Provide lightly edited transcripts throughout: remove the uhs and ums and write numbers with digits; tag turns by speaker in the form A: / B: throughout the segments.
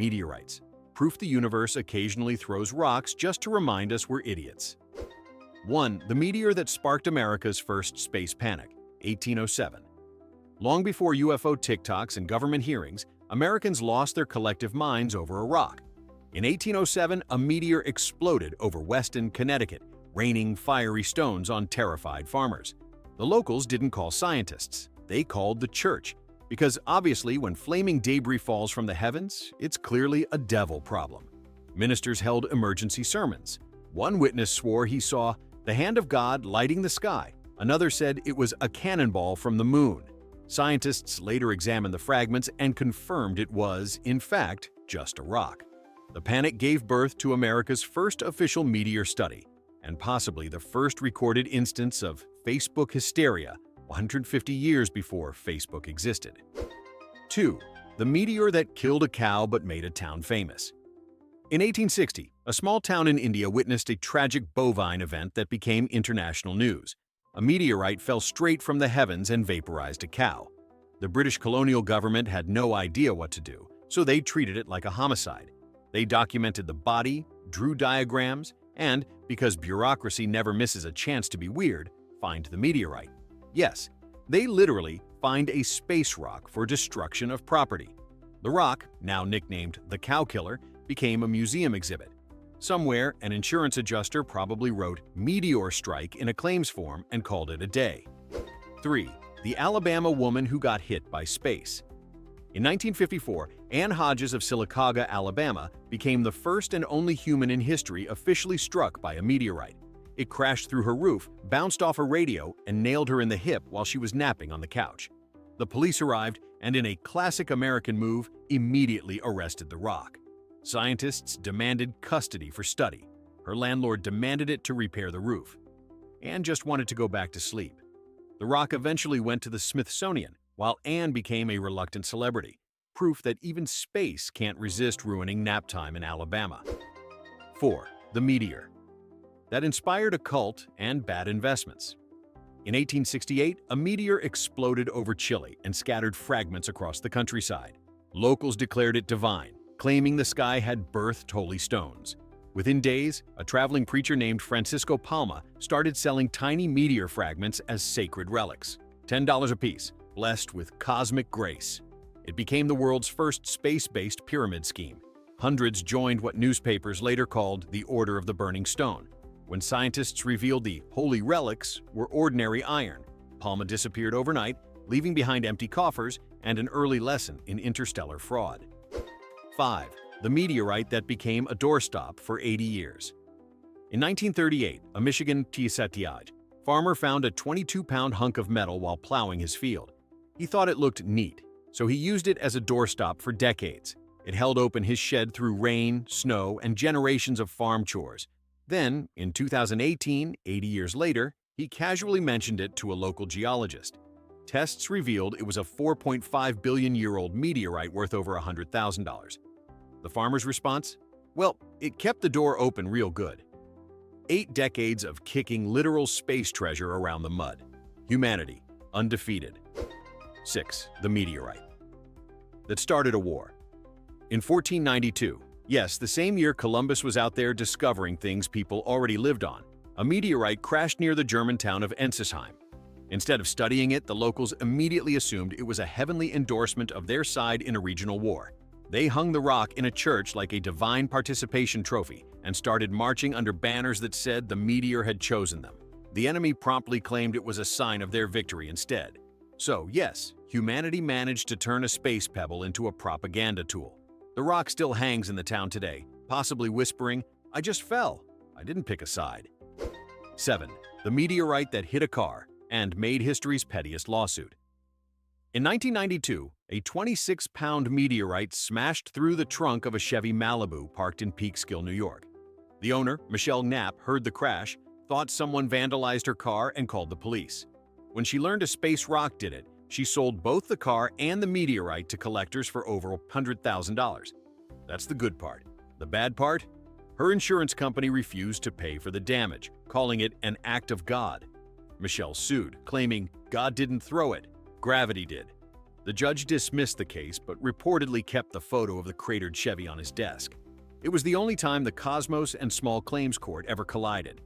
A: Meteorites. Proof the universe occasionally throws rocks just to remind us we're idiots. 1. The meteor that sparked America's first space panic, 1807. Long before UFO TikToks and government hearings, Americans lost their collective minds over a rock. In 1807, a meteor exploded over Weston, Connecticut, raining fiery stones on terrified farmers. The locals didn't call scientists, they called the church, because obviously when flaming debris falls from the heavens, it's clearly a devil problem. Ministers held emergency sermons. One witness swore he saw the hand of God lighting the sky. Another said it was a cannonball from the moon. Scientists later examined the fragments and confirmed it was, in fact, just a rock. The panic gave birth to America's first official meteor study, and possibly the first recorded instance of Facebook hysteria 150 years before Facebook existed. 2. The meteor that killed a cow but made a town famous. In 1860, a small town in India witnessed a tragic bovine event that became international news. A meteorite fell straight from the heavens and vaporized a cow. The British colonial government had no idea what to do, so they treated it like a homicide. They documented the body, drew diagrams, and, because bureaucracy never misses a chance to be weird, fined the meteorite. Yes, they literally fined a space rock for destruction of property. The rock, now nicknamed the Cow Killer, became a museum exhibit. Somewhere, an insurance adjuster probably wrote "Meteor Strike" in a claims form and called it a day. 3. The Alabama woman who got hit by space. In 1954, Ann Hodges of Sylacauga, Alabama, became the first and only human in history officially struck by a meteorite. It crashed through her roof, bounced off a radio, and nailed her in the hip while she was napping on the couch. The police arrived and, in a classic American move, immediately arrested the rock. Scientists demanded custody for study. Her landlord demanded it to repair the roof. Anne just wanted to go back to sleep. The rock eventually went to the Smithsonian, while Anne became a reluctant celebrity, proof that even space can't resist ruining nap time in Alabama. 4. The meteor that inspired a cult and bad investments. In 1868, a meteor exploded over Chile and scattered fragments across the countryside. Locals declared it divine, claiming the sky had birthed holy stones. Within days, a traveling preacher named Francisco Palma started selling tiny meteor fragments as sacred relics, $10 apiece, blessed with cosmic grace. It became the world's first space-based pyramid scheme. Hundreds joined what newspapers later called the Order of the Burning Stone. When scientists revealed the holy relics were ordinary iron, Palma disappeared overnight, leaving behind empty coffers and an early lesson in interstellar fraud. 5. The meteorite that became a doorstop for 80 years. In 1938, a Michigan Tiasatiaj farmer found a 22-pound hunk of metal while plowing his field. He thought it looked neat, so he used it as a doorstop for decades. It held open his shed through rain, snow, and generations of farm chores. Then, in 2018, 80 years later, he casually mentioned it to a local geologist. Tests revealed it was a 4.5 billion-year-old meteorite worth over $100,000. The farmer's response? Well, it kept the door open real good. 8 decades of kicking literal space treasure around the mud. Humanity, undefeated. 6. The meteorite that started a war. In 1492, yes, the same year Columbus was out there discovering things people already lived on, a meteorite crashed near the German town of Ensisheim. Instead of studying it, the locals immediately assumed it was a heavenly endorsement of their side in a regional war. They hung the rock in a church like a divine participation trophy and started marching under banners that said the meteor had chosen them. The enemy promptly claimed it was a sign of their victory instead. So, yes, humanity managed to turn a space pebble into a propaganda tool. The rock still hangs in the town today, possibly whispering, "I just fell. I didn't pick a side." 7. The meteorite that hit a car and made history's pettiest lawsuit. In 1992, a 26-pound meteorite smashed through the trunk of a Chevy Malibu parked in Peekskill, New York. The owner, Michelle Knapp, heard the crash, thought someone vandalized her car, and called the police. When she learned a space rock did it, she sold both the car and the meteorite to collectors for over $100,000. That's the good part. The bad part? Her insurance company refused to pay for the damage, calling it an act of God. Michelle sued, claiming God didn't throw it, gravity did. The judge dismissed the case but reportedly kept the photo of the cratered Chevy on his desk. It was the only time the Cosmos and Small Claims Court ever collided.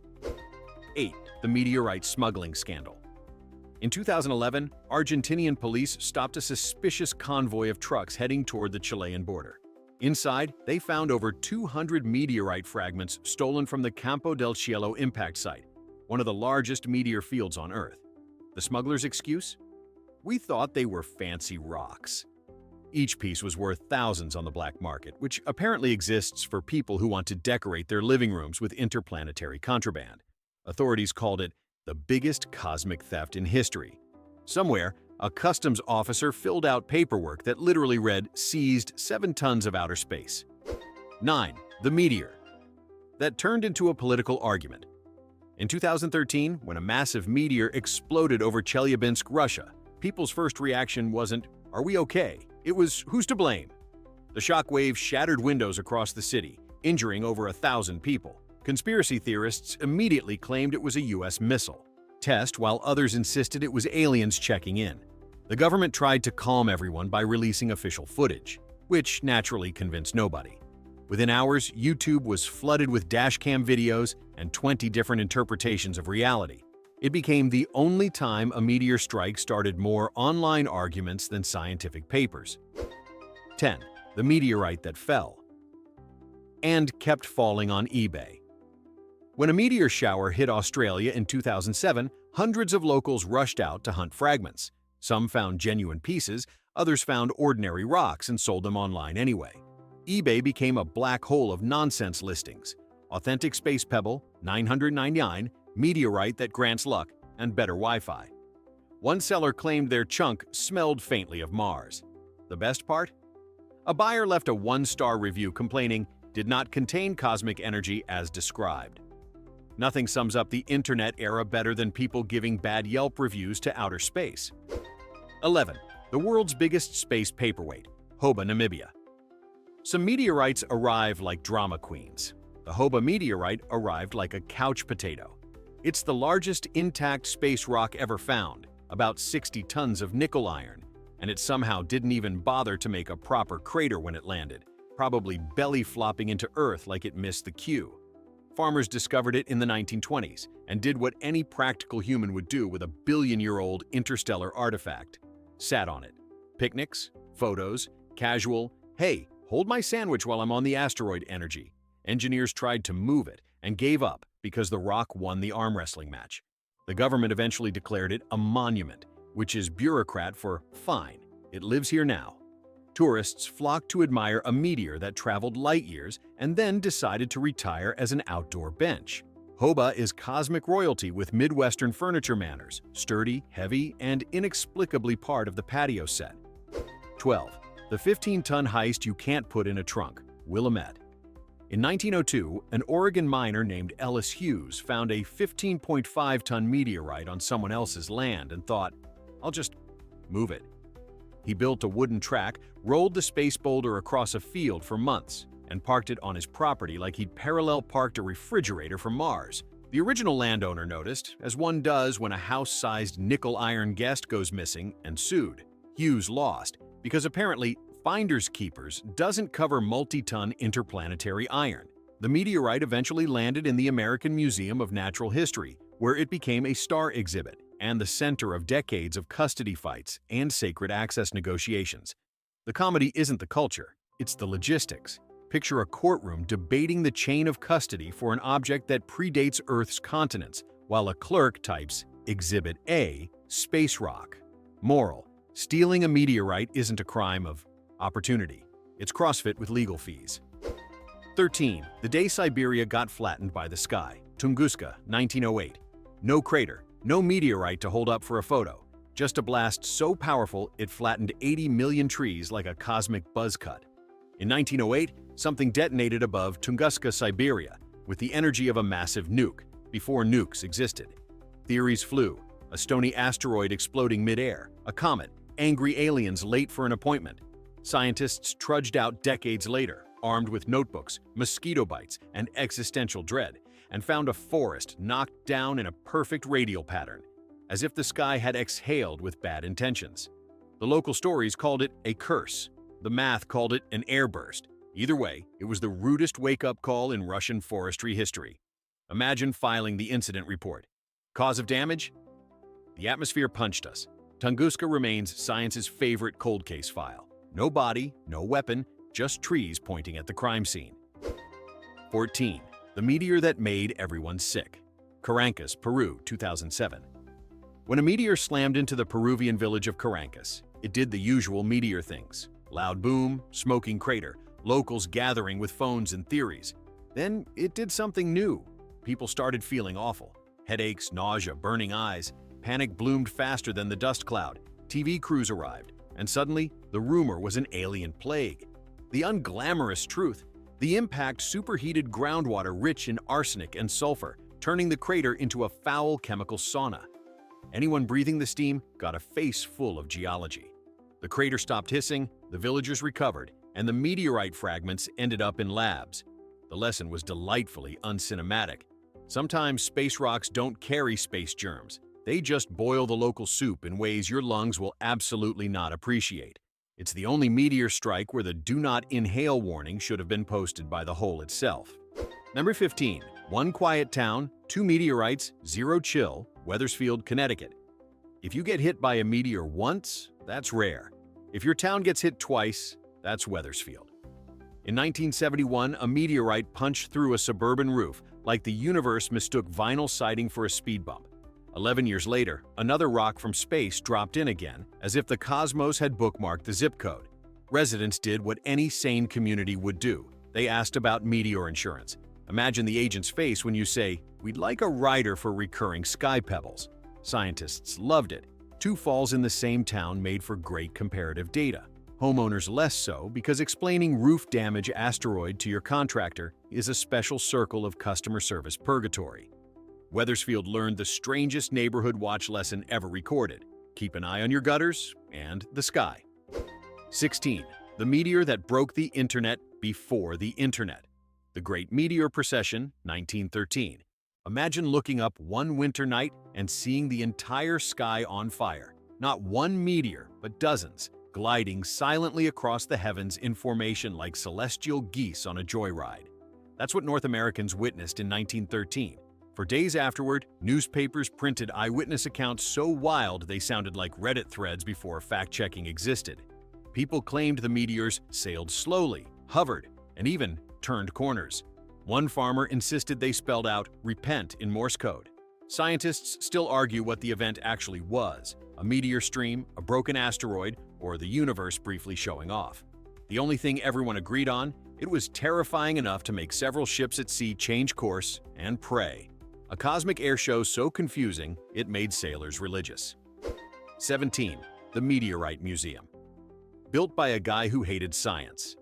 A: 8. The meteorite smuggling scandal. In 2011, Argentinian police stopped a suspicious convoy of trucks heading toward the Chilean border. Inside, they found over 200 meteorite fragments stolen from the Campo del Cielo impact site, one of the largest meteor fields on Earth. The smugglers' excuse? We thought they were fancy rocks. Each piece was worth thousands on the black market, which apparently exists for people who want to decorate their living rooms with interplanetary contraband. Authorities called it the biggest cosmic theft in history. Somewhere, a customs officer filled out paperwork that literally read, "Seized 7 tons of outer space." 9. The meteor. That turned into a political argument. In 2013, when a massive meteor exploded over Chelyabinsk, Russia, people's first reaction wasn't, "Are we okay?" It was, "Who's to blame?" The shockwave shattered windows across the city, injuring over 1,000 people. Conspiracy theorists immediately claimed it was a US missile test, while others insisted it was aliens checking in. The government tried to calm everyone by releasing official footage, which naturally convinced nobody. Within hours, YouTube was flooded with dashcam videos and 20 different interpretations of reality. It became the only time a meteor strike started more online arguments than scientific papers. 10. The meteorite that fell and kept falling on eBay. When a meteor shower hit Australia in 2007, hundreds of locals rushed out to hunt fragments. Some found genuine pieces, others found ordinary rocks and sold them online anyway. eBay became a black hole of nonsense listings. Authentic space pebble, $999, meteorite that grants luck, and better Wi-Fi. One seller claimed their chunk smelled faintly of Mars. The best part? A buyer left a 1-star review complaining, "Did not contain cosmic energy as described." Nothing sums up the internet era better than people giving bad Yelp reviews to outer space. 11. The world's biggest space paperweight, Hoba, Namibia. Some meteorites arrive like drama queens. The Hoba meteorite arrived like a couch potato. It's the largest intact space rock ever found, about 60 tons of nickel iron, and it somehow didn't even bother to make a proper crater when it landed, probably belly flopping into Earth like it missed the cue. Farmers discovered it in the 1920s and did what any practical human would do with a billion-year-old interstellar artifact. Sat on it. Picnics, photos, casual, "Hey, hold my sandwich while I'm on the asteroid" energy. Engineers tried to move it and gave up because the rock won the arm wrestling match. The government eventually declared it a monument, which is bureaucrat for "fine, it lives here now." Tourists flocked to admire a meteor that traveled light years and then decided to retire as an outdoor bench. Hoba is cosmic royalty with Midwestern furniture manners, sturdy, heavy, and inexplicably part of the patio set. 12. The 15-ton heist you can't put in a trunk, Willamette. In 1902, an Oregon miner named Ellis Hughes found a 15.5-ton meteorite on someone else's land and thought, "I'll just move it." He built a wooden track, rolled the space boulder across a field for months, and parked it on his property like he'd parallel parked a refrigerator from Mars. The original landowner noticed, as one does when a house-sized nickel-iron guest goes missing, and sued. Hughes lost, because apparently Finders Keepers doesn't cover multi-ton interplanetary iron. The meteorite eventually landed in the American Museum of Natural History, where it became a star exhibit and the center of decades of custody fights and sacred access negotiations. The comedy isn't the culture, it's the logistics. Picture a courtroom debating the chain of custody for an object that predates Earth's continents, while a clerk types Exhibit A, Space Rock. Moral: stealing a meteorite isn't a crime of opportunity. It's CrossFit with legal fees. 13. The day Siberia got flattened by the sky, Tunguska, 1908. No crater, no meteorite to hold up for a photo. Just a blast so powerful it flattened 80 million trees like a cosmic buzz cut. In 1908, something detonated above Tunguska, Siberia, with the energy of a massive nuke, before nukes existed. Theories flew: a stony asteroid exploding mid-air, a comet, angry aliens late for an appointment. Scientists trudged out decades later, armed with notebooks, mosquito bites, and existential dread, and found a forest knocked down in a perfect radial pattern, as if the sky had exhaled with bad intentions. The local stories called it a curse. The math called it an airburst. Either way, it was the rudest wake-up call in Russian forestry history. Imagine filing the incident report. Cause of damage? The atmosphere punched us. Tunguska remains science's favorite cold case file. No body, no weapon, just trees pointing at the crime scene. 14. The meteor that made everyone sick. Caracas, Peru, 2007. When a meteor slammed into the Peruvian village of Caracas, it did the usual meteor things. Loud boom, smoking crater, locals gathering with phones and theories. Then it did something new. People started feeling awful. Headaches, nausea, burning eyes. Panic bloomed faster than the dust cloud. TV crews arrived, and suddenly, the rumor was an alien plague. The unglamorous truth: the impact superheated groundwater rich in arsenic and sulfur, turning the crater into a foul chemical sauna. Anyone breathing the steam got a face full of geology. The crater stopped hissing, the villagers recovered, and the meteorite fragments ended up in labs. The lesson was delightfully uncinematic. Sometimes space rocks don't carry space germs. They just boil the local soup in ways your lungs will absolutely not appreciate. It's the only meteor strike where the "do not inhale" warning should have been posted by the hole itself. Number 15. One quiet town, 2 meteorites, 0 chill, Wethersfield, Connecticut. If you get hit by a meteor once, that's rare. If your town gets hit twice, that's Wethersfield. In 1971, a meteorite punched through a suburban roof, like the universe mistook vinyl siding for a speed bump. 11 years later, another rock from space dropped in again, as if the cosmos had bookmarked the zip code. Residents did what any sane community would do. They asked about meteor insurance. Imagine the agent's face when you say, "We'd like a rider for recurring sky pebbles." Scientists loved it. 2 falls in the same town made for great comparative data. Homeowners less so, because explaining roof damage asteroid to your contractor is a special circle of customer service purgatory. Wethersfield learned the strangest neighborhood watch lesson ever recorded: keep an eye on your gutters and the sky. 16. The meteor that broke the internet before the internet. The Great Meteor Procession, 1913. Imagine looking up one winter night and seeing the entire sky on fire. Not one meteor, but dozens, gliding silently across the heavens in formation like celestial geese on a joyride. That's what North Americans witnessed in 1913. For days afterward, newspapers printed eyewitness accounts so wild they sounded like Reddit threads before fact-checking existed. People claimed the meteors sailed slowly, hovered, and even turned corners. One farmer insisted they spelled out "repent" in Morse code. Scientists still argue what the event actually was: a meteor stream, a broken asteroid, or the universe briefly showing off. The only thing everyone agreed on: it was terrifying enough to make several ships at sea change course and pray. A cosmic air show so confusing, it made sailors religious. 17. The Meteorite Museum. Built by a guy who hated science.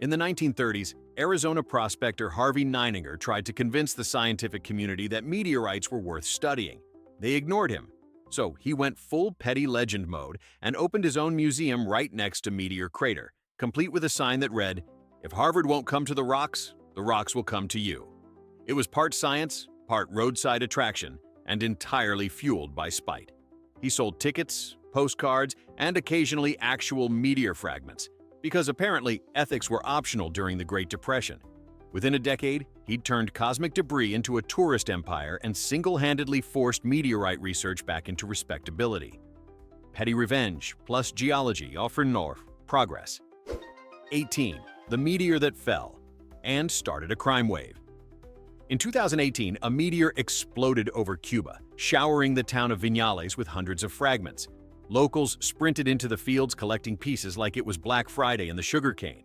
A: In the 1930s, Arizona prospector Harvey Neininger tried to convince the scientific community that meteorites were worth studying. They ignored him. So he went full petty legend mode and opened his own museum right next to Meteor Crater, complete with a sign that read, "If Harvard won't come to the rocks will come to you." It was part science, part roadside attraction, and entirely fueled by spite. He sold tickets, postcards, and occasionally actual meteor fragments, because apparently ethics were optional during the Great Depression. Within a decade, he'd turned cosmic debris into a tourist empire and single-handedly forced meteorite research back into respectability. Petty revenge plus geology offer north progress. 18. The meteor that fell and started a crime wave. In 2018, a meteor exploded over Cuba, showering the town of Viñales with hundreds of fragments. Locals sprinted into the fields collecting pieces like it was Black Friday in the sugarcane.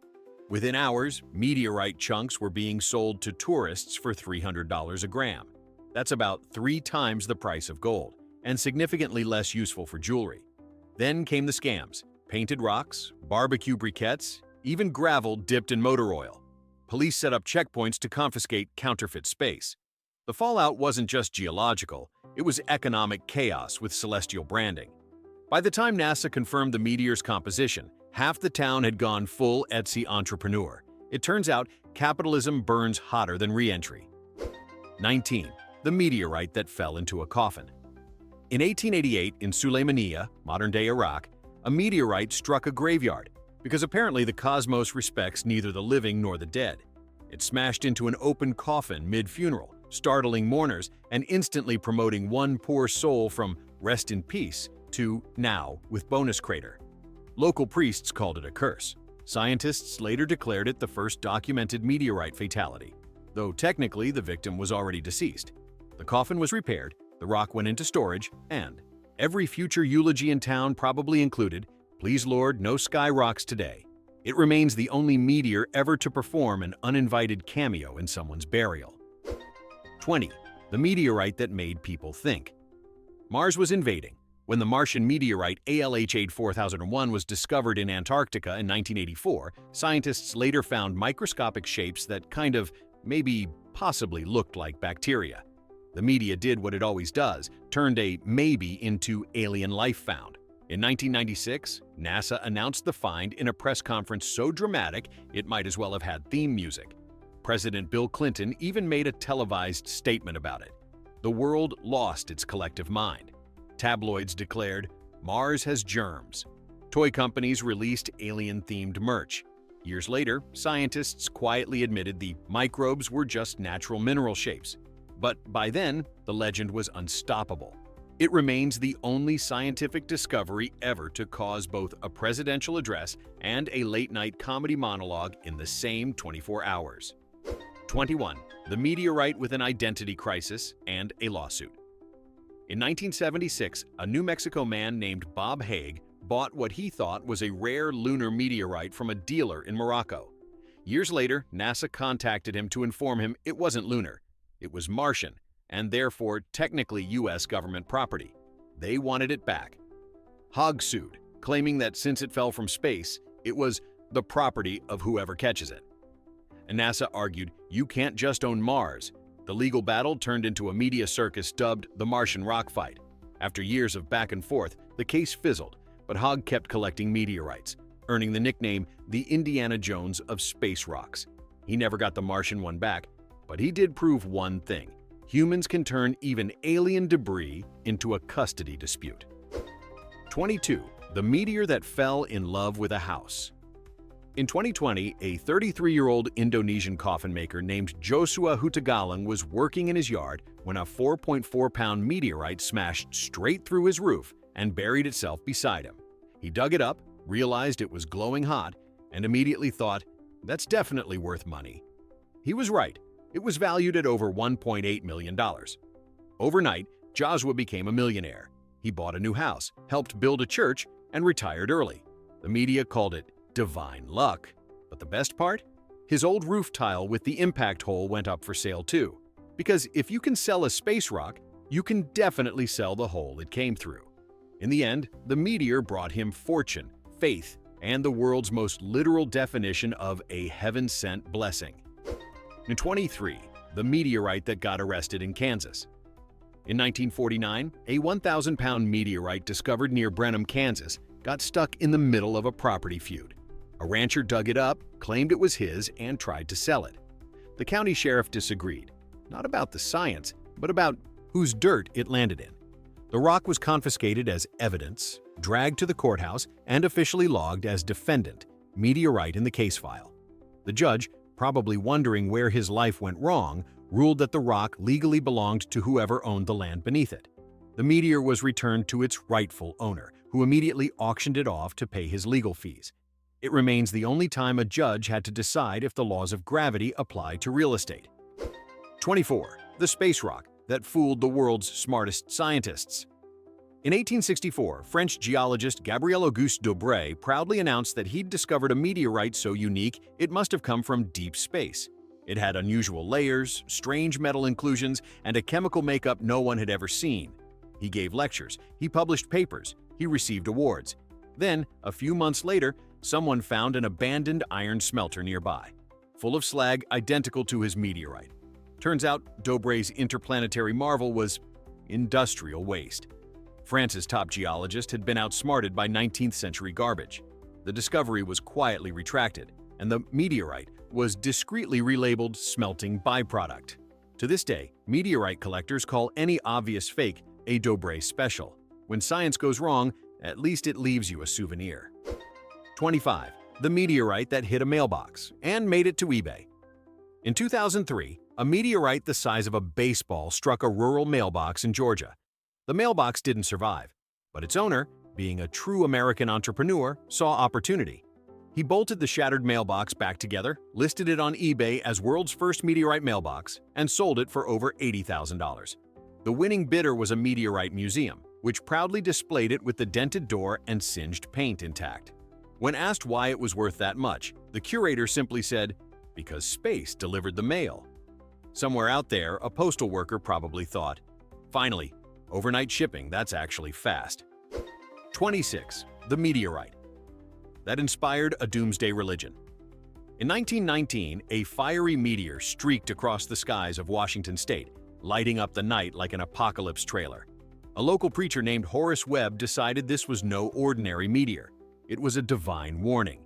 A: Within hours, meteorite chunks were being sold to tourists for $300 a gram. That's about 3 times the price of gold, and significantly less useful for jewelry. Then came the scams: painted rocks, barbecue briquettes, even gravel dipped in motor oil. Police set up checkpoints to confiscate counterfeit space. The fallout wasn't just geological, it was economic chaos with celestial branding. By the time NASA confirmed the meteor's composition, half the town had gone full Etsy entrepreneur. It turns out capitalism burns hotter than re-entry. 19. The meteorite that fell into a coffin. In 1888, in Sulaymaniyah, modern-day Iraq, A meteorite struck a graveyard, because apparently the cosmos respects neither the living nor the dead. It smashed into an open coffin mid-funeral, startling mourners and instantly promoting one poor soul from rest in peace to now with bonus crater. Local priests called it a curse. Scientists later declared it the first documented meteorite fatality, though technically the victim was already deceased. The coffin was repaired, the rock went into storage, and every future eulogy in town probably included, "Please Lord, no sky rocks today." It remains the only meteor ever to perform an uninvited cameo in someone's burial. 20. The meteorite that made people think. Mars was invading. When the Martian meteorite ALH-8 4001 was discovered in Antarctica in 1984, scientists later found microscopic shapes that kind of, maybe, possibly looked like bacteria. The media did what it always does, turned a maybe into alien life found. In 1996, NASA announced the find in a press conference so dramatic it might as well have had theme music. President Bill Clinton even made a televised statement about it. The world lost its collective mind. Tabloids declared, "Mars has germs." Toy companies released alien-themed merch. Years later, scientists quietly admitted the microbes were just natural mineral shapes. But by then, the legend was unstoppable. It remains the only scientific discovery ever to cause both a presidential address and a late-night comedy monologue in the same 24 hours. 21. The meteorite with an identity crisis and a lawsuit. In 1976, a New Mexico man named Bob Hague bought what he thought was a rare lunar meteorite from a dealer in Morocco. Years later, NASA contacted him to inform him it wasn't lunar. It was Martian, and therefore technically U.S. government property. They wanted it back. Hague sued, claiming that since it fell from space, it was the property of whoever catches it. And NASA argued, you can't just own Mars. The legal battle turned into a media circus dubbed the Martian rock fight. After years of back and forth, the case fizzled, but Hague kept collecting meteorites, earning the nickname the Indiana Jones of space rocks. He never got the Martian one back, but he did prove one thing. Humans can turn even alien debris into a custody dispute. 22. The meteor that fell in love with a house. In 2020, a 33-year-old Indonesian coffin maker named Joshua Hutagalang was working in his yard when a 4.4-pound meteorite smashed straight through his roof and buried itself beside him. He dug it up, realized it was glowing hot, and immediately thought, that's definitely worth money. He was right. It was valued at over $1.8 million. Overnight, Joshua became a millionaire. He bought a new house, helped build a church, and retired early. The media called it divine luck. But the best part? His old roof tile with the impact hole went up for sale too. Because if you can sell a space rock, you can definitely sell the hole it came through. In the end, the meteor brought him fortune, faith, and the world's most literal definition of a heaven-sent blessing. In 23, the meteorite that got arrested in Kansas. In 1949, a 1,000-pound meteorite discovered near Brenham, Kansas, got stuck in the middle of a property feud. A rancher dug it up, claimed it was his, and tried to sell it. The county sheriff disagreed, not about the science, but about whose dirt it landed in. The rock was confiscated as evidence, dragged to the courthouse, and officially logged as defendant, meteorite in the case file. The judge, probably wondering where his life went wrong, ruled that the rock legally belonged to whoever owned the land beneath it. The meteor was returned to its rightful owner, who immediately auctioned it off to pay his legal fees. It remains the only time a judge had to decide if the laws of gravity apply to real estate. 24. The space rock that fooled the world's smartest scientists. In 1864, French geologist Gabriel-Auguste Daubré proudly announced that he'd discovered a meteorite so unique it must have come from deep space. It had unusual layers, strange metal inclusions, and a chemical makeup no one had ever seen. He gave lectures, he published papers, he received awards. Then, a few months later, someone found an abandoned iron smelter nearby, full of slag identical to his meteorite. Turns out, Daubré's interplanetary marvel was industrial waste. France's top geologist had been outsmarted by 19th-century garbage. The discovery was quietly retracted, and the meteorite was discreetly relabeled smelting byproduct. To this day, meteorite collectors call any obvious fake a Daubré special. When science goes wrong, At least it leaves you a souvenir. 25. The meteorite that hit a mailbox and made it to eBay. In 2003, a meteorite the size of a baseball struck a rural mailbox in Georgia. The mailbox didn't survive, but its owner, being a true American entrepreneur, saw opportunity. He bolted the shattered mailbox back together, listed it on eBay as world's first meteorite mailbox, and sold it for over $80,000. The winning bidder was a meteorite museum, which proudly displayed it with the dented door and singed paint intact. When asked why it was worth that much, the curator simply said, "Because space delivered the mail." Somewhere out there, a postal worker probably thought, "Finally, overnight shipping, that's actually fast." 26. The meteorite that inspired a doomsday religion. In 1919, a fiery meteor streaked across the skies of Washington state, lighting up the night like an apocalypse trailer. A local preacher named Horace Webb decided this was no ordinary meteor. It was a divine warning.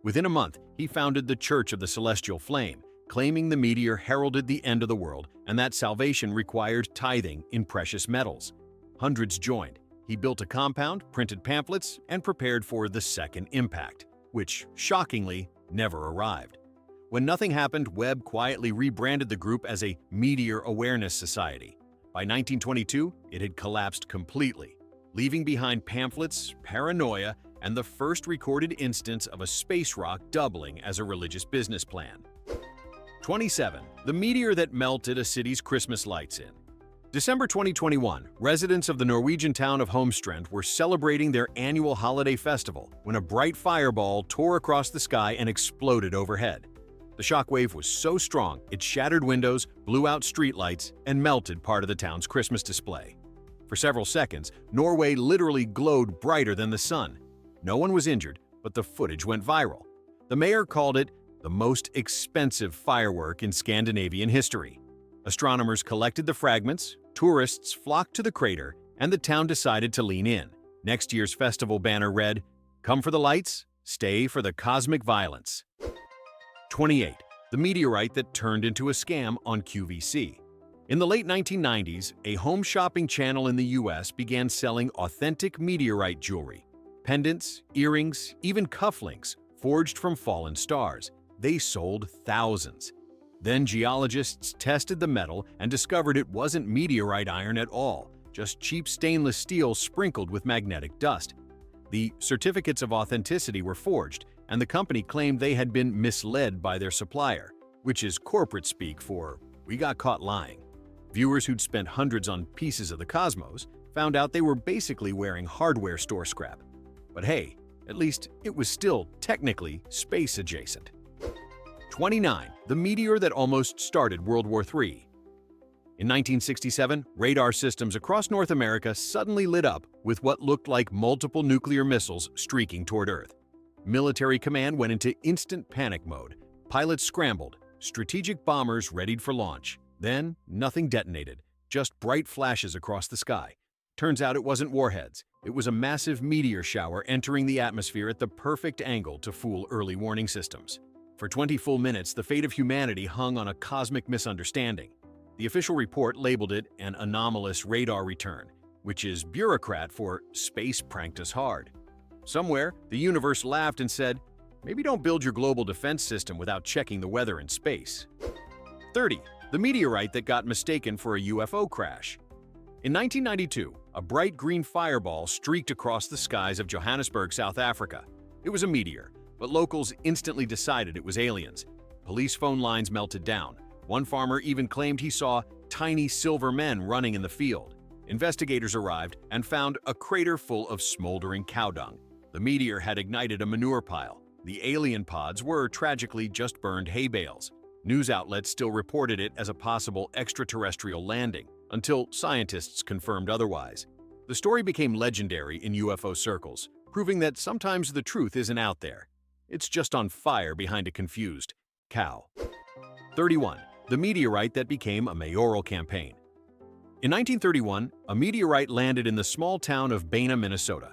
A: Within a month, he founded the Church of the Celestial Flame, claiming the meteor heralded the end of the world and that salvation required tithing in precious metals. Hundreds joined. He built a compound, printed pamphlets, and prepared for the second impact, which, shockingly, never arrived. When nothing happened, Webb quietly rebranded the group as a Meteor Awareness Society. By 1922, it had collapsed completely, leaving behind pamphlets, paranoia, and the first recorded instance of a space rock doubling as a religious business plan. 27. The meteor that melted a city's Christmas lights in. December 2021, residents of the Norwegian town of Holmestrand were celebrating their annual holiday festival when a bright fireball tore across the sky and exploded overhead. The shockwave was so strong, it shattered windows, blew out streetlights, and melted part of the town's Christmas display. For several seconds, Norway literally glowed brighter than the sun. No one was injured, but the footage went viral. The mayor called it the most expensive firework in Scandinavian history. Astronomers collected the fragments, tourists flocked to the crater, and the town decided to lean in. Next year's festival banner read, "Come for the lights, stay for the cosmic violence." 28. The meteorite that turned into a scam on QVC. In the late 1990s, a home shopping channel in the US began selling authentic meteorite jewelry. Pendants, earrings, even cufflinks, forged from fallen stars. They sold thousands. Then geologists tested the metal and discovered it wasn't meteorite iron at all, just cheap stainless steel sprinkled with magnetic dust. The certificates of authenticity were forged, and the company claimed they had been misled by their supplier, which is corporate speak for, "We got caught lying." Viewers who'd spent hundreds on pieces of the cosmos found out they were basically wearing hardware store scrap. But hey, at least it was still technically space adjacent. 29. The meteor that almost started World War III. In 1967, radar systems across North America suddenly lit up with what looked like multiple nuclear missiles streaking toward Earth. Military command went into instant panic mode. Pilots scrambled, strategic bombers readied for launch. Then, nothing detonated, just bright flashes across the sky. Turns out it wasn't warheads. It was a massive meteor shower entering the atmosphere at the perfect angle to fool early warning systems. For 20 full minutes, the fate of humanity hung on a cosmic misunderstanding. The official report labeled it an anomalous radar return, which is bureaucrat for "space pranked us hard." Somewhere, the universe laughed and said, "Maybe don't build your global defense system without checking the weather in space." 30. The meteorite that got mistaken for a UFO crash. In 1992, a bright green fireball streaked across the skies of Johannesburg, South Africa. It was a meteor, but locals instantly decided it was aliens. Police phone lines melted down. One farmer even claimed he saw tiny silver men running in the field. Investigators arrived and found a crater full of smoldering cow dung. The meteor had ignited a manure pile. The alien pods were tragically just burned hay bales. News outlets still reported it as a possible extraterrestrial landing, until scientists confirmed otherwise. The story became legendary in UFO circles, proving that sometimes the truth isn't out there. It's just on fire behind a confused cow. 31. The meteorite that became a mayoral campaign. In 1931, a meteorite landed in the small town of Bana, Minnesota.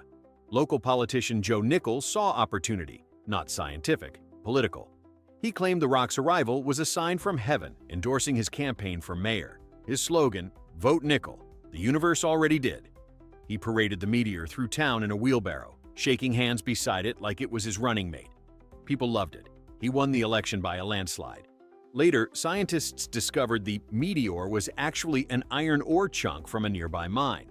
A: Local politician Joe Nichols saw opportunity, not scientific, political. He claimed the rock's arrival was a sign from heaven, endorsing his campaign for mayor. His slogan, "Vote Nickel, the universe already did." He paraded the meteor through town in a wheelbarrow, shaking hands beside it like it was his running mate. People loved it. He won the election by a landslide. Later, scientists discovered the meteor was actually an iron ore chunk from a nearby mine.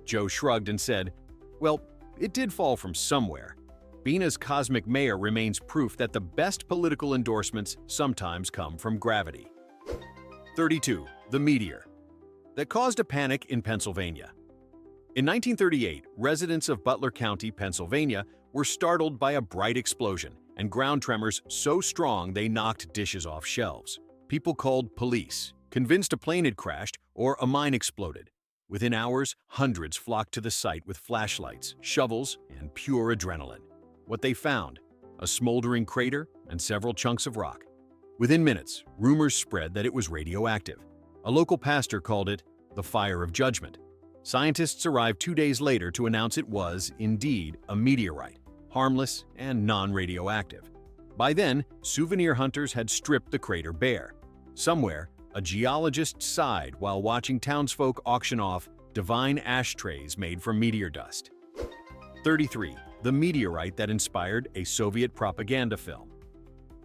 A: Joe shrugged and said, "Well, it did fall from somewhere." Bina's cosmic mayor remains proof that the best political endorsements sometimes come from gravity. 32. The meteor that caused a panic in Pennsylvania. In 1938, residents of Butler County, Pennsylvania, were startled by a bright explosion and ground tremors so strong they knocked dishes off shelves. People called police, convinced a plane had crashed or a mine exploded. Within hours, hundreds flocked to the site with flashlights, shovels, and pure adrenaline. What they found? A smoldering crater and several chunks of rock. Within minutes, rumors spread that it was radioactive. A local pastor called it the fire of judgment. Scientists arrived 2 days later to announce it was, indeed, a meteorite, harmless and non-radioactive. By then, souvenir hunters had stripped the crater bare. Somewhere, a geologist sighed while watching townsfolk auction off divine ashtrays made from meteor dust. 33. The meteorite that inspired a Soviet propaganda film.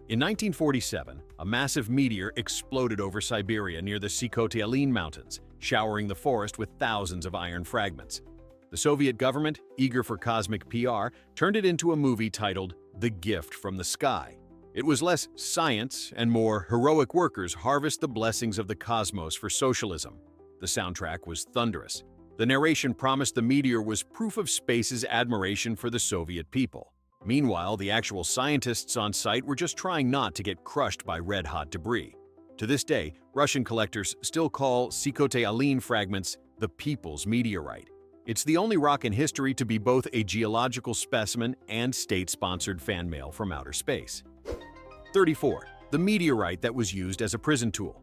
A: In 1947, a massive meteor exploded over Siberia near the Sikhote-Alin Mountains, showering the forest with thousands of iron fragments. The Soviet government, eager for cosmic PR, turned it into a movie titled The Gift from the Sky. It was less science and more heroic workers harvest the blessings of the cosmos for socialism. The soundtrack was thunderous. The narration promised the meteor was proof of space's admiration for the Soviet people. Meanwhile, the actual scientists on site were just trying not to get crushed by red-hot debris. To this day, Russian collectors still call Sikhote-Alin fragments the people's meteorite. It's the only rock in history to be both a geological specimen and state-sponsored fan mail from outer space. 34. The meteorite that was used as a prison tool.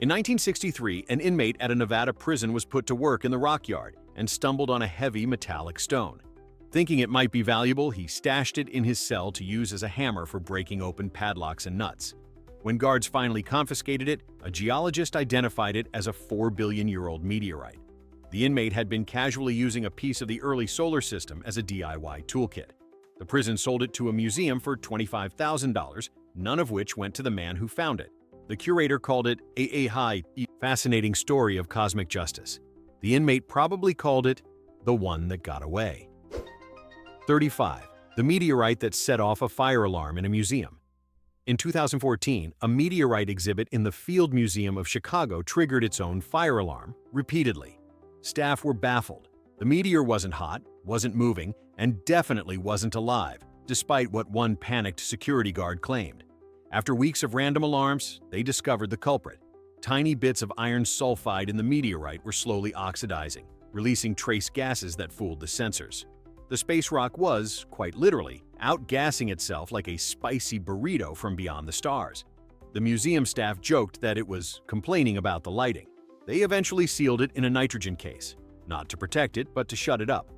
A: In 1963, an inmate at a Nevada prison was put to work in the rock yard and stumbled on a heavy metallic stone. Thinking it might be valuable, he stashed it in his cell to use as a hammer for breaking open padlocks and nuts. When guards finally confiscated it, a geologist identified it as a 4-billion-year-old meteorite. The inmate had been casually using a piece of the early solar system as a DIY toolkit. The prison sold it to a museum for $25,000, none of which went to the man who found it. The curator called it a fascinating story of cosmic justice. The inmate probably called it the one that got away. 35. The meteorite that set off a fire alarm in a museum. In 2014, a meteorite exhibit in the Field Museum of Chicago triggered its own fire alarm repeatedly. Staff were baffled. The meteor wasn't hot, wasn't moving, and definitely wasn't alive, despite what one panicked security guard claimed. After weeks of random alarms, they discovered the culprit. Tiny bits of iron sulfide in the meteorite were slowly oxidizing, releasing trace gases that fooled the sensors. The space rock was, quite literally, outgassing itself like a spicy burrito from beyond the stars. The museum staff joked that it was complaining about the lighting. They eventually sealed it in a nitrogen case, not to protect it, but to shut it up.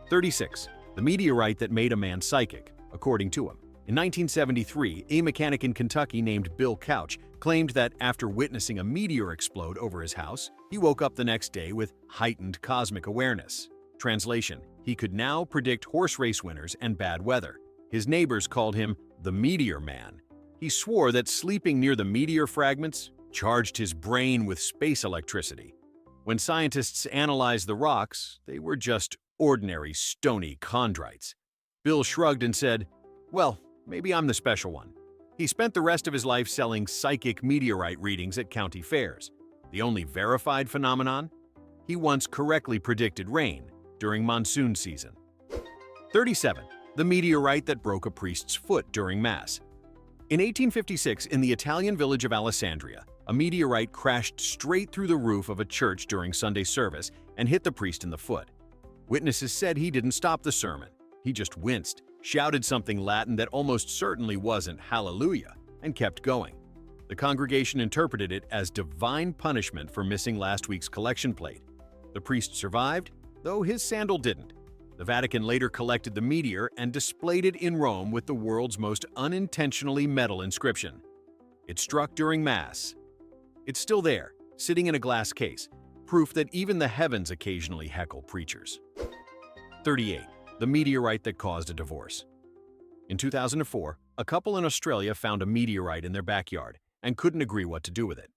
A: 36. The meteorite that made a man psychic, according to him. In 1973, a mechanic in Kentucky named Bill Couch claimed that after witnessing a meteor explode over his house, he woke up the next day with heightened cosmic awareness. Translation: he could now predict horse race winners and bad weather. His neighbors called him the Meteor Man. He swore that sleeping near the meteor fragments charged his brain with space electricity. When scientists analyzed the rocks, they were just ordinary stony chondrites. Bill shrugged and said, "Well, maybe I'm the special one." He spent the rest of his life selling psychic meteorite readings at county fairs. The only verified phenomenon? He once correctly predicted rain during monsoon season. 37. The meteorite that broke a priest's foot during Mass. In 1856, in the Italian village of Alessandria, a meteorite crashed straight through the roof of a church during Sunday service and hit the priest in the foot. Witnesses said he didn't stop the sermon. He just winced, shouted something Latin that almost certainly wasn't hallelujah, and kept going. The congregation interpreted it as divine punishment for missing last week's collection plate. The priest survived, though his sandal didn't. The Vatican later collected the meteor and displayed it in Rome with the world's most unintentionally metal inscription. It struck during Mass. It's still there, sitting in a glass case, proof that even the heavens occasionally heckle preachers. 38. The meteorite that caused a divorce. In 2004, a couple in Australia found a meteorite in their backyard and couldn't agree what to do with it.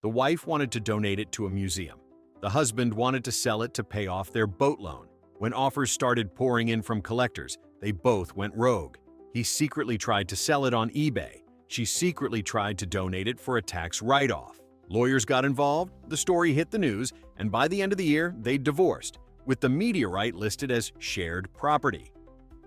A: The wife wanted to donate it to a museum. The husband wanted to sell it to pay off their boat loan. When offers started pouring in from collectors, they both went rogue. He secretly tried to sell it on eBay. She secretly tried to donate it for a tax write-off. Lawyers got involved, the story hit the news, and by the end of the year, they divorced, with the meteorite listed as shared property.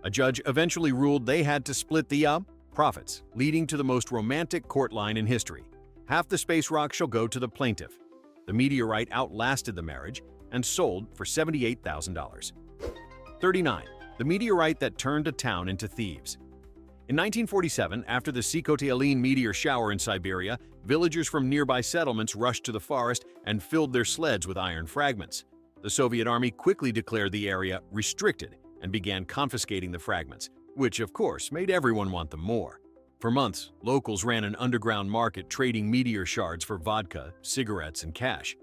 A: A judge eventually ruled they had to split the profits, leading to the most romantic court line in history. Half the space rock shall go to the plaintiff. The meteorite outlasted the marriage and sold for $78,000. 39. The meteorite that turned a town into thieves. In 1947, after the Sikhote-Alin meteor shower in Siberia, villagers from nearby settlements rushed to the forest and filled their sleds with iron fragments. The Soviet army quickly declared the area restricted and began confiscating the fragments, which of course made everyone want them more. For months, locals ran an underground market trading meteor shards for vodka, cigarettes, and cash.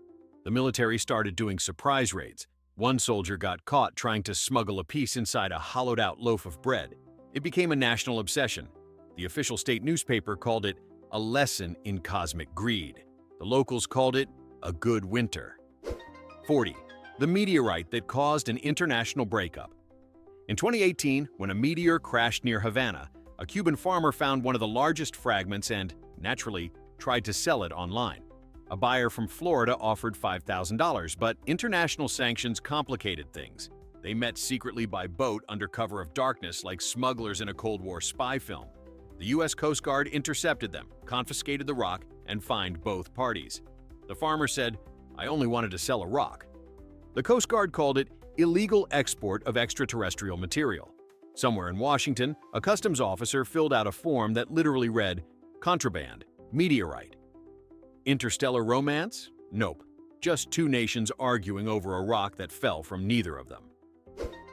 A: The military started doing surprise raids. One soldier got caught trying to smuggle a piece inside a hollowed-out loaf of bread. It became a national obsession. The official state newspaper called it a lesson in cosmic greed. The locals called it a good winter. 40. The meteorite that caused an international breakup. In 2018, when a meteor crashed near Havana, a Cuban farmer found one of the largest fragments and, naturally, tried to sell it online. A buyer from Florida offered $5,000, but international sanctions complicated things. They met secretly by boat under cover of darkness like smugglers in a Cold War spy film. The U.S. Coast Guard intercepted them, confiscated the rock, and fined both parties. The farmer said, "I only wanted to sell a rock." The Coast Guard called it illegal export of extraterrestrial material. Somewhere in Washington, a customs officer filled out a form that literally read, "Contraband, meteorite." Interstellar romance? Nope. Just two nations arguing over a rock that fell from neither of them.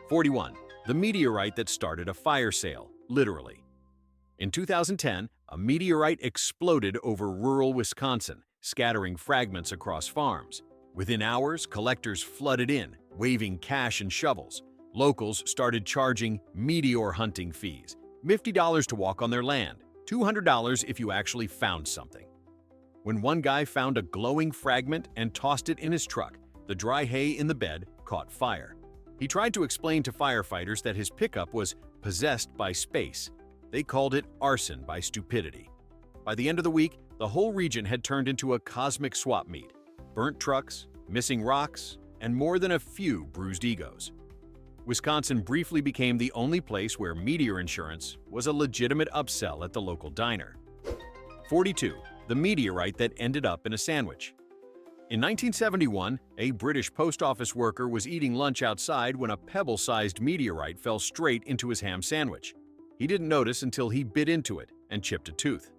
A: 41. The meteorite that started a fire sale, literally. In 2010, a meteorite exploded over rural Wisconsin, scattering fragments across farms. Within hours, collectors flooded in, waving cash and shovels. Locals started charging meteor hunting fees, $50 to walk on their land, $200 if you actually found something. When one guy found a glowing fragment and tossed it in his truck, the dry hay in the bed caught fire. He tried to explain to firefighters that his pickup was possessed by space. They called it arson by stupidity. By the end of the week, the whole region had turned into a cosmic swap meet. Burnt trucks, missing rocks, and more than a few bruised egos. Wisconsin briefly became the only place where meteor insurance was a legitimate upsell at the local diner. 42. The meteorite that ended up in a sandwich. In 1971, a British post office worker was eating lunch outside when a pebble-sized meteorite fell straight into his ham sandwich. He didn't notice until he bit into it and chipped a tooth.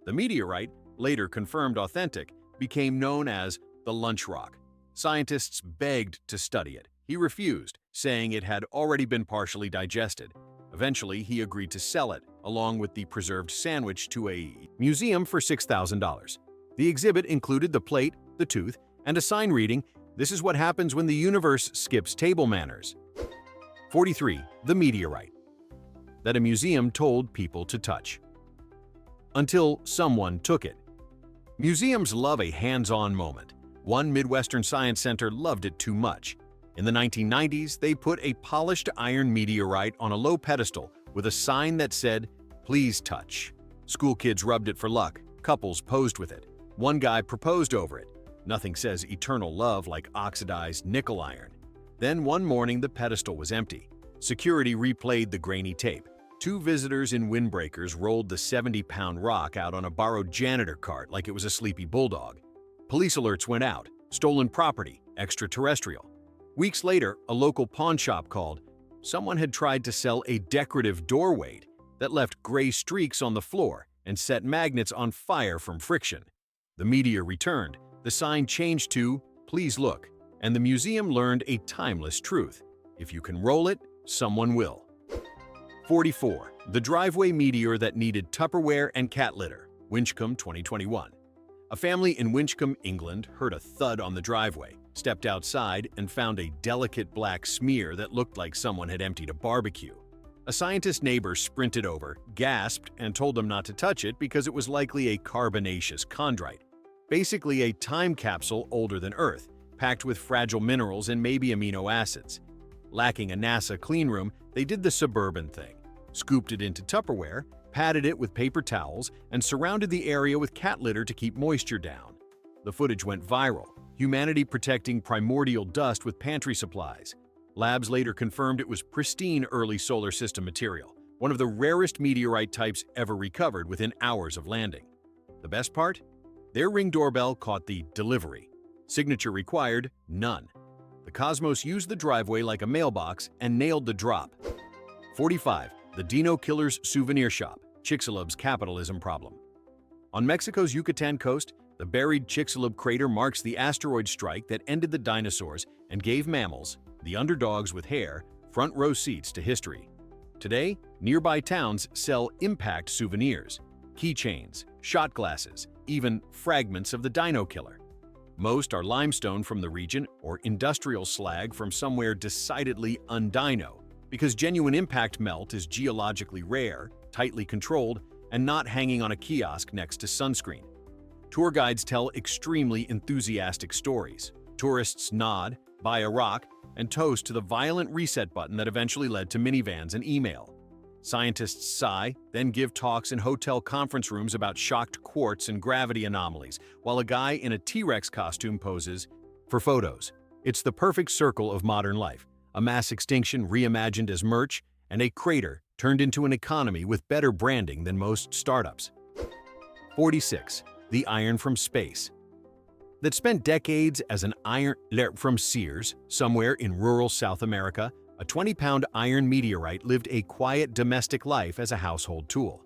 A: The meteorite, later confirmed authentic, became known as the lunch rock. Scientists begged to study it. He refused, saying it had already been partially digested. Eventually, he agreed to sell it, along with the preserved sandwich, to a museum for $6,000. The exhibit included the plate, the tooth, and a sign reading, "This is what happens when the universe skips table manners." 43. The meteorite that a museum told people to touch. Until someone took it. Museums love a hands-on moment. One Midwestern science center loved it too much. In the 1990s, they put a polished iron meteorite on a low pedestal with a sign that said, "Please touch." School kids rubbed it for luck. Couples posed with it. One guy proposed over it. Nothing says eternal love like oxidized nickel iron. Then one morning, the pedestal was empty. Security replayed the grainy tape. Two visitors in windbreakers rolled the 70-pound rock out on a borrowed janitor cart like it was a sleepy bulldog. Police alerts went out. Stolen property, extraterrestrial. Weeks later, a local pawn shop called. Someone had tried to sell a decorative door weight that left gray streaks on the floor and set magnets on fire from friction. The meteor returned. The sign changed to, "Please look," and the museum learned a timeless truth. If you can roll it, someone will. 44. The driveway meteor that needed Tupperware and cat litter, Winchcombe, 2021. A family in Winchcombe, England, heard a thud on the driveway. stepped outside and found a delicate black smear that looked like someone had emptied a barbecue. A scientist neighbor sprinted over, gasped, and told them not to touch it because it was likely a carbonaceous chondrite, basically a time capsule older than Earth, packed with fragile minerals and maybe amino acids. Lacking a NASA cleanroom, they did the suburban thing, scooped it into Tupperware, patted it with paper towels, and surrounded the area with cat litter to keep moisture down. The footage went viral, humanity protecting primordial dust with pantry supplies. Labs later confirmed it was pristine early solar system material, one of the rarest meteorite types ever recovered within hours of landing. The best part? Their Ring doorbell caught the delivery. Signature required, none. The Cosmos used the driveway like a mailbox and nailed the drop. 45. The Dino Killer's Souvenir Shop, Chicxulub's capitalism problem. On Mexico's Yucatan coast, the buried Chicxulub crater marks the asteroid strike that ended the dinosaurs and gave mammals, the underdogs with hair, front row seats to history. Today, nearby towns sell impact souvenirs, keychains, shot glasses, even fragments of the Dino Killer. Most are limestone from the region or industrial slag from somewhere decidedly undino, because genuine impact melt is geologically rare, tightly controlled, and not hanging on a kiosk next to sunscreen. Tour guides tell extremely enthusiastic stories. Tourists nod, buy a rock, and toast to the violent reset button that eventually led to minivans and email. Scientists sigh, then give talks in hotel conference rooms about shocked quartz and gravity anomalies, while a guy in a T-Rex costume poses for photos. It's the perfect circle of modern life, a mass extinction reimagined as merch, and a crater turned into an economy with better branding than most startups. 46. The iron from space. That spent decades as an iron from Sears, somewhere in rural South America, a 20-pound iron meteorite lived a quiet domestic life as a household tool.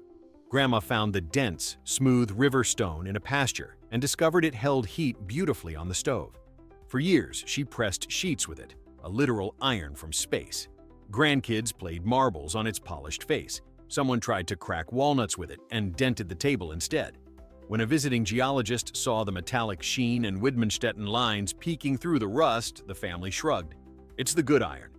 A: Grandma found the dense, smooth river stone in a pasture and discovered it held heat beautifully on the stove. For years, she pressed sheets with it, a literal iron from space. Grandkids played marbles on its polished face. Someone tried to crack walnuts with it and dented the table instead. When a visiting geologist saw the metallic sheen and Widmanstätten lines peeking through the rust, the family shrugged. It's the good iron.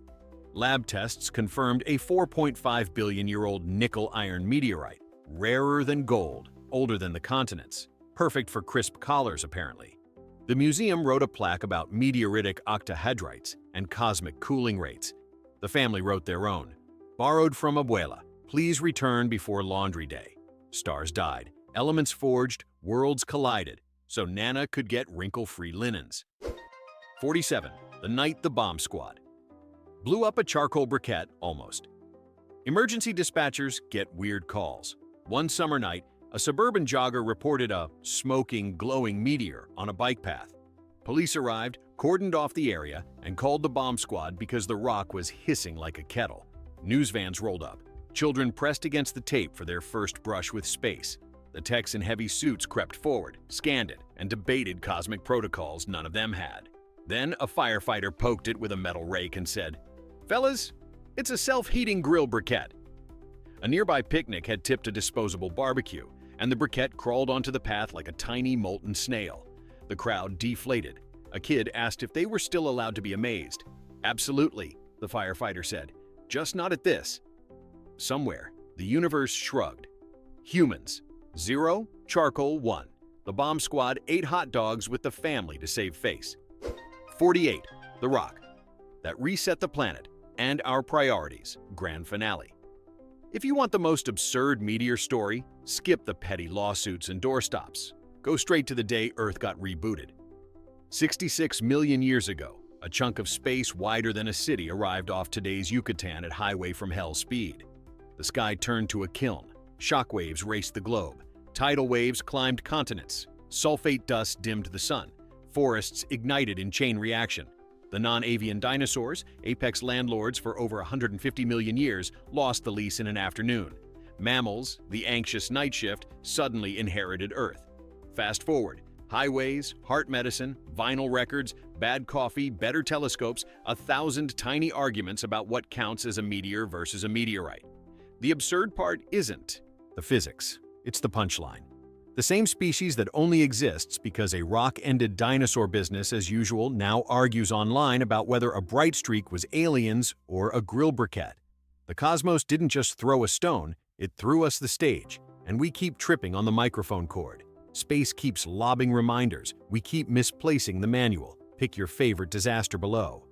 A: Lab tests confirmed a 4.5 billion-year-old nickel-iron meteorite, rarer than gold, older than the continents, perfect for crisp collars apparently. The museum wrote a plaque about meteoritic octahedrites and cosmic cooling rates. The family wrote their own. Borrowed from Abuela, please return before laundry day. Stars died, elements forged, worlds collided, so Nana could get wrinkle-free linens. 47. The night the bomb squad blew up a charcoal briquette, almost. Emergency dispatchers get weird calls. One summer night, a suburban jogger reported a smoking, glowing meteor on a bike path. Police arrived, cordoned off the area, and called the bomb squad because the rock was hissing like a kettle. News vans rolled up. Children pressed against the tape for their first brush with space. The techs in heavy suits crept forward, scanned it, and debated cosmic protocols none of them had. Then a firefighter poked it with a metal rake and said, "Fellas, it's a self-heating grill briquette." A nearby picnic had tipped a disposable barbecue, and the briquette crawled onto the path like a tiny molten snail. The crowd deflated. A kid asked if they were still allowed to be amazed. "Absolutely," the firefighter said, "just not at this." Somewhere, the universe shrugged. Humans, 0, charcoal 1. The bomb squad ate hot dogs with the family to save face. 48. The rock that reset the planet and our priorities, grand finale. If you want the most absurd meteor story, skip the petty lawsuits and doorstops. Go straight to the day Earth got rebooted. 66 million years ago, a chunk of space wider than a city arrived off today's Yucatan at highway from hell speed. The sky turned to a kiln. Shockwaves raced the globe. Tidal waves climbed continents. Sulfate dust dimmed the sun. Forests ignited in chain reaction. The non-avian dinosaurs, apex landlords for over 150 million years, lost the lease in an afternoon. Mammals, the anxious night shift, suddenly inherited Earth. Fast forward, highways, heart medicine, vinyl records, bad coffee, better telescopes, 1,000 tiny arguments about what counts as a meteor versus a meteorite. The absurd part isn't the physics, it's the punchline. The same species that only exists because a rock ended dinosaur business as usual now argues online about whether a bright streak was aliens or a grill briquette. The cosmos didn't just throw a stone, it threw us the stage, and we keep tripping on the microphone cord. Space keeps lobbing reminders, we keep misplacing the manual. Pick your favorite disaster below.